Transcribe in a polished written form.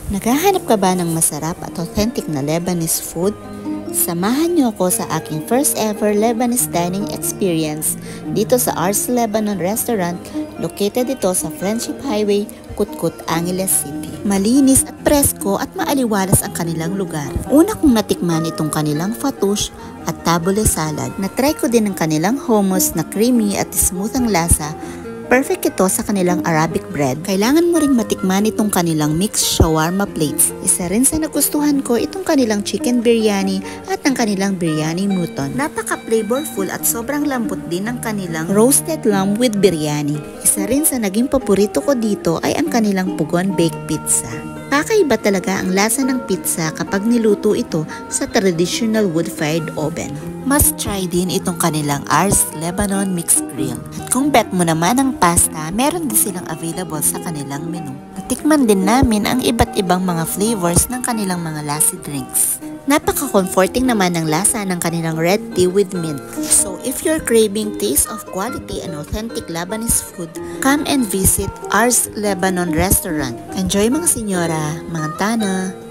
Naghahanap ka ba ng masarap at authentic na Lebanese food? Samahan niyo ako sa aking first ever Lebanese dining experience dito sa Ars Lebanon Restaurant, located ito sa Friendship Highway, Kutkut, Angeles City. Malinis at presko at maaliwalas ang kanilang lugar. Una kong natikman itong kanilang fattoush at tabule salad. Na-try ko din ang kanilang hummus na creamy at smooth ang lasa. Perfect ito sa kanilang Arabic bread. Kailangan mo ring matikman itong kanilang mixed shawarma plates. Isa rin sa nagustuhan ko itong kanilang chicken biryani at ang kanilang biryani mutton. Napaka-flavorful at sobrang lambot din ng kanilang roasted lamb with biryani. Isa rin sa naging paborito ko dito ay ang kanilang pugon baked pizza. Kakaiba talaga ang lasa ng pizza kapag niluto ito sa traditional wood-fired oven. Must try din itong kanilang Ars Lebanon Mixed Grill. At kung bet mo naman ang pasta, meron din silang available sa kanilang menu. Natikman din namin ang iba't ibang mga flavors ng kanilang mga lassi drinks. Napaka-comforting naman ng lasa ng kanilang red tea with mint. So if you're craving taste of quality and authentic Lebanese food, come and visit Ars Lebanon Restaurant. Enjoy mga senyora, mga tana!